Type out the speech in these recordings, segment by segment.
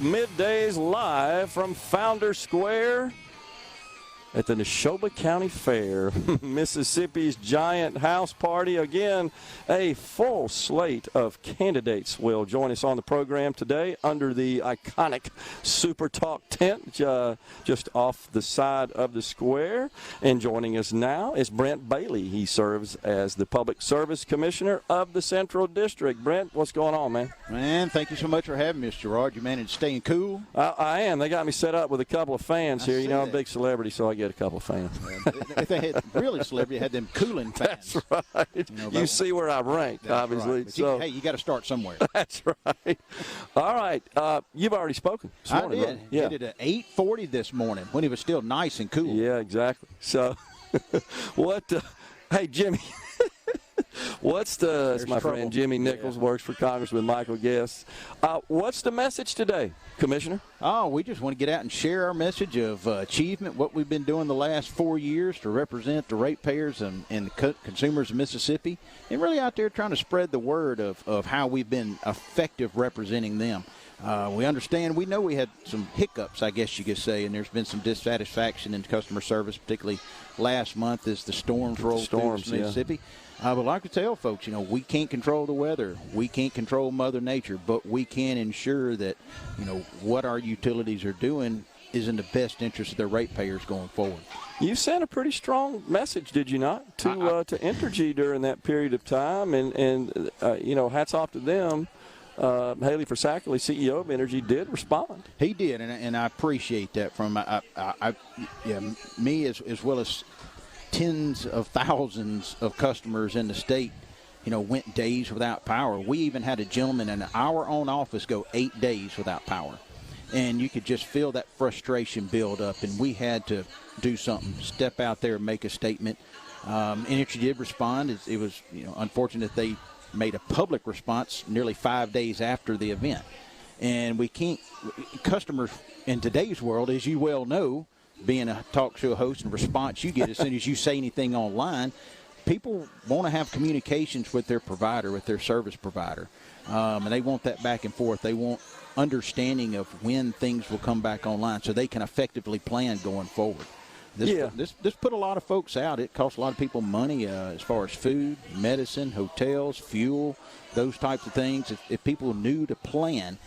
Middays live from Founder Square at the Neshoba County Fair, Mississippi's giant house party. Again, a full slate of candidates will join us on the program today under the iconic SuperTalk tent just off the side of the square. And joining us now is Brent Bailey. He serves as the Public Service Commissioner of the Central District. Brent, what's going on, man? Man, thank you so much for having me, Mr. Gerard. You managed staying cool? I am. They got me set up with a couple of fans here. You know, I'm a big celebrity, so I get a couple of fans. If they had really celebrity, had them cooling fans. That's right. You see where I rank, obviously. Right. So, you got to start somewhere. That's right. All right. You've already spoken this morning, I did. right? Yeah. I did at 8:40 this morning when it was still nice and cool. Yeah, exactly. So, hey, Jimmy. That's my friend Jimmy Nichols, works for Congressman Michael Guest. What's the message today, Commissioner? Oh, we just want to get out and share our message of achievement, what we've been doing the last 4 years to represent the ratepayers and the consumers of Mississippi, and really out there trying to spread the word of how we've been effective representing them. We understand, we know we had some hiccups, I guess you could say, and there's been some dissatisfaction in customer service, particularly last month as the storms rolled through Mississippi. Yeah. But like I tell folks, we can't control the weather. We can't control Mother Nature, but we can ensure that, what our utilities are doing is in the best interest of their ratepayers going forward. You sent a pretty strong message, did you not, to Entergy during that period of time, and hats off to them. Haley Forsackley, CEO of Entergy, did respond. He did, and I appreciate that from me as well as tens of thousands of customers in the state, went days without power. We even had a gentleman in our own office go 8 days without power. And you could just feel that frustration build up, and we had to do something, step out there and make a statement. Entergy did respond. It was unfortunate they made a public response nearly 5 days after the event. And we can't – customers in today's world, as you well know, being a talk show host and response you get as soon as you say anything online, people want to have communications with their provider, with their service provider. And they want that back and forth. They want understanding of when things will come back online so they can effectively plan going forward. This put a lot of folks out. It costs a lot of people money as far as food, medicine, hotels, fuel, those types of things. If people knew to plan,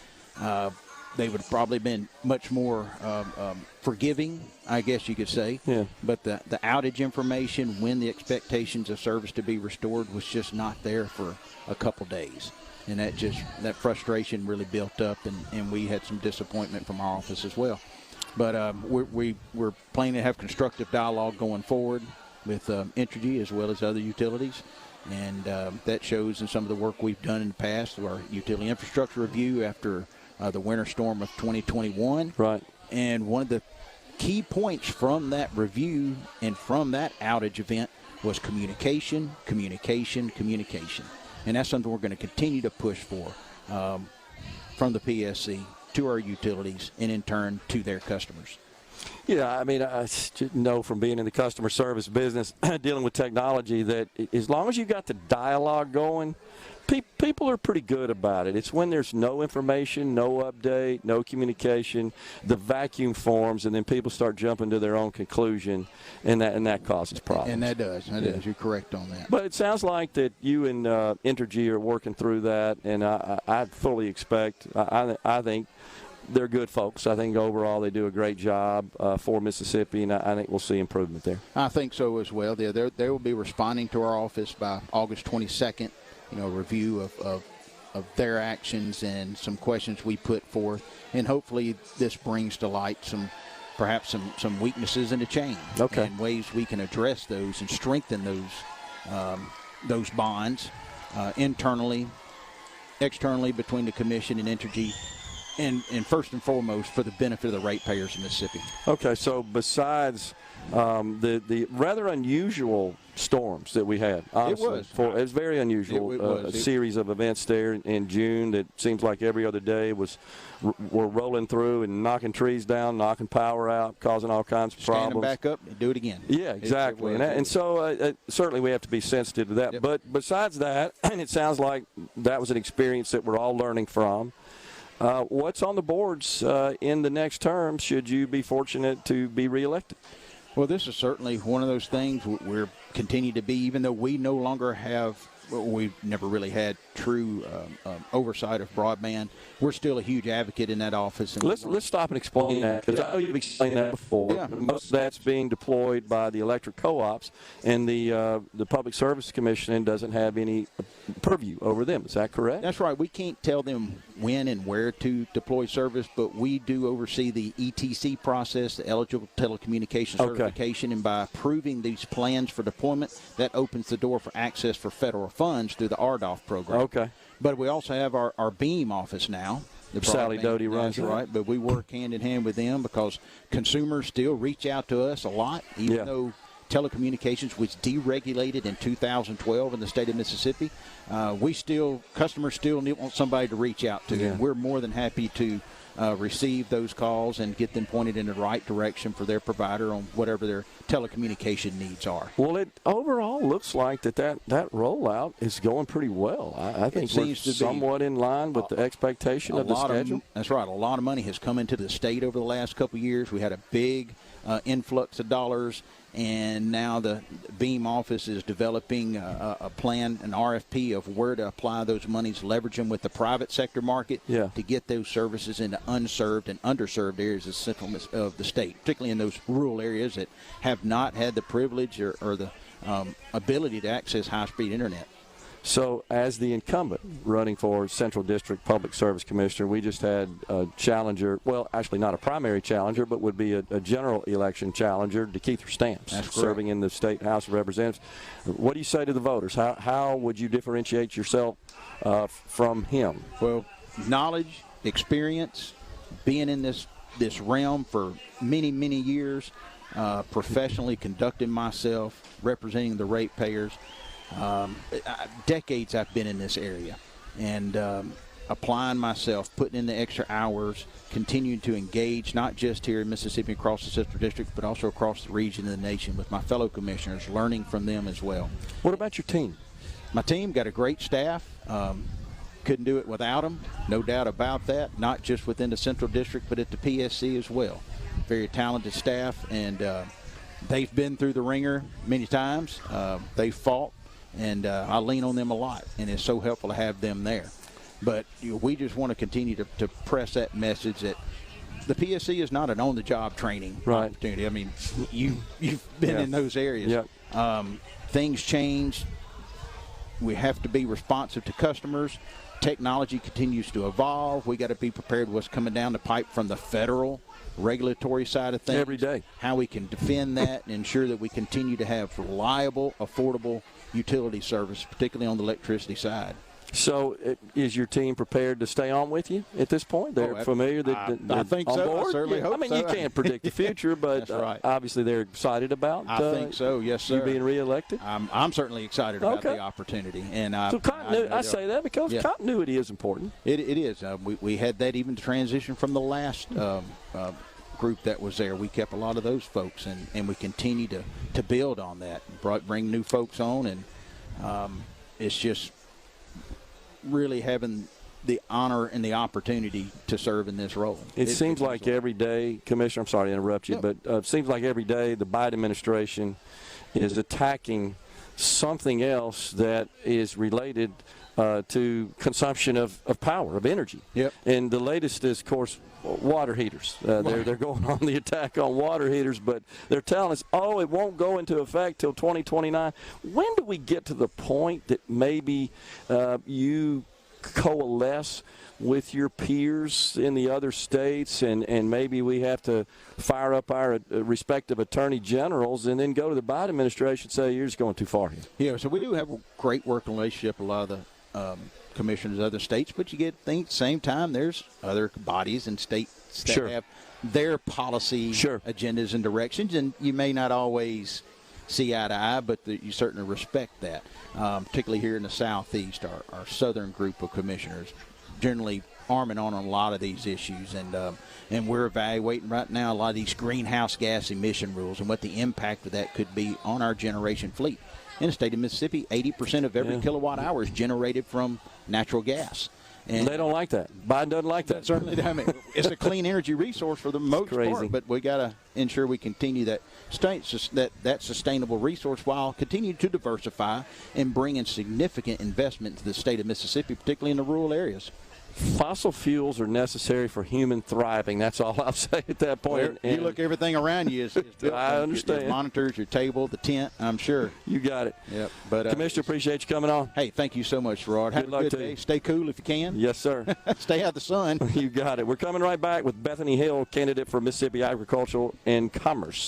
they would have probably been much more forgiving, I guess you could say. Yeah. But the outage information, when the expectations of service to be restored, was just not there for a couple days. And that frustration really built up, and we had some disappointment from our office as well. But we're planning to have constructive dialogue going forward with Entergy as well as other utilities. And that shows in some of the work we've done in the past through our utility infrastructure review after the winter storm of 2021. Right. And one of the key points from that review and from that outage event was communication. And that's something we're going to continue to push for from the PSC to our utilities and in turn to their customers. Yeah, I mean, I know from being in the customer service business, dealing with technology, that as long as you got the dialogue going, people are pretty good about it. It's when there's no information, no update, no communication, the vacuum forms, and then people start jumping to their own conclusion, and that causes problems. And that does. You're correct on that. But it sounds like that you and Entergy are working through that, and I fully expect, I think, they're good folks. I think overall they do a great job for Mississippi, and I think we'll see improvement there. I think so as well. They will be responding to our office by August 22nd, review of their actions and some questions we put forth. And hopefully this brings to light perhaps some weaknesses in the chain. Okay. And ways we can address those and strengthen those bonds internally, externally between the Commission and Entergy. And first and foremost, for the benefit of the ratepayers in Mississippi. Okay, so besides the rather unusual storms that we had, honestly, it was very unusual. A series of events there in June that seems like every other day were rolling through and knocking trees down, knocking power out, causing all kinds of problems. Stand them back up and do it again. Yeah, exactly. And so certainly we have to be sensitive to that. Yep. But besides that, and it sounds like that was an experience that we're all learning from. What's on the boards in the next term should you be fortunate to be reelected? Well, this is certainly one of those things we're continue to be, even though we no longer have, we've never really had true oversight of broadband. We're still a huge advocate in that office. And let's stop and explain that, because I know you've explained that before. Yeah. Most of that's being deployed by the electric co-ops, and the Public Service Commission doesn't have any purview over them. Is that correct? That's right. We can't tell them when and where to deploy service, but we do oversee the ETC process, the eligible telecommunications certification, and by approving these plans for deployment, that opens the door for access for federal funds through the RDOF program. Okay. But we also have our Beam office now. Sally Doty runs That's right, but we work hand in hand with them because consumers still reach out to us a lot, even though telecommunications was deregulated in 2012 in the state of Mississippi. Customers still want somebody to reach out to. And we're more than happy to receive those calls and get them pointed in the right direction for their provider on whatever their telecommunication needs are. Well, it overall looks like that rollout is going pretty well. I think we're somewhat in line with the expectation of the schedule. That's right. A lot of money has come into the state over the last couple of years. We had a big influx of dollars, and now the Beam office is developing a plan, an RFP of where to apply those monies, leverage them with the private sector market to get those services into unserved and underserved areas of the state, particularly in those rural areas that have not had the privilege or the ability to access high-speed internet. So as the incumbent running for Central District Public Service Commissioner, we just had a challenger, well, actually not a primary challenger, but would be a general election challenger, DeKeither Stamps, serving in the State House of Representatives. What do you say to the voters? How would you differentiate yourself from him? Well, knowledge, experience, being in this realm for many, many years, professionally conducting myself, representing the ratepayers. Decades I've been in this area, and applying myself, putting in the extra hours, continuing to engage not just here in Mississippi across the Central District, but also across the region and the nation with my fellow commissioners, learning from them as well. What about your team? My team got a great staff. Couldn't do it without them, no doubt about that, not just within the Central District, but at the PSC as well. Very talented staff, and they've been through the ringer many times. They've fought. And I lean on them a lot, and it's so helpful to have them there. But we just want to continue to press that message that the PSC is not an on-the-job training opportunity. I mean, you've been in those areas. Things change. We have to be responsive to customers. Technology continues to evolve. We got to be prepared with what's coming down the pipe from the federal regulatory side of things. Every day. How we can defend that and ensure that we continue to have reliable, affordable utility service, particularly on the electricity side. So is your team prepared to stay on with you at this point? They're familiar that I think on so. board? I certainly hope so. You can't predict the future, but obviously they're excited about I think so, yes, sir. You being reelected? I'm certainly excited about the opportunity. And so I say that because continuity is important. It is. We had that even to transition from the last group that was there. We kept a lot of those folks, and we continue to build on that, bring new folks on, and it's just really having the honor and the opportunity to serve in this role. It seems like every day, Commissioner, I'm sorry to interrupt you, but it seems like every day the Biden administration is attacking something else that is related to consumption of power, of energy. And the latest is, of course, water heaters. They're going on the attack on water heaters, but they're telling us, it won't go into effect till 2029. When do we get to the point that maybe you coalesce with your peers in the other states, and maybe we have to fire up our respective attorney generals and then go to the Biden administration and say, you're just going too far here? Yeah, so we do have a great working relationship with a lot of the commissioners of other states, but you get things at the same time, there's other bodies and states that have their policy agendas and directions, and you may not always see eye to eye, but you certainly respect that, particularly here in the Southeast, our southern group of commissioners generally arming on a lot of these issues, and we're evaluating right now a lot of these greenhouse gas emission rules and what the impact of that could be on our generation fleet. In the state of Mississippi, 80% of every kilowatt hour is generated from natural gas. And they don't like that. Biden doesn't like that. Certainly, I mean, it's a clean energy resource for the most part, but we got to ensure we continue that sustainable resource while continuing to diversify and bring in significant investment to the state of Mississippi, particularly in the rural areas. Fossil fuels are necessary for human thriving. That's all I'll say at that point. You look, everything around you is built. I understand. Your monitors, your table, the tent, I'm sure. You got it. Yep. But Commissioner, appreciate you coming on. Hey, thank you so much, Gerard. Have a good day. Stay cool if you can. Yes, sir. Stay out of the sun. You got it. We're coming right back with Bethany Hill, candidate for Mississippi Agricultural and Commerce.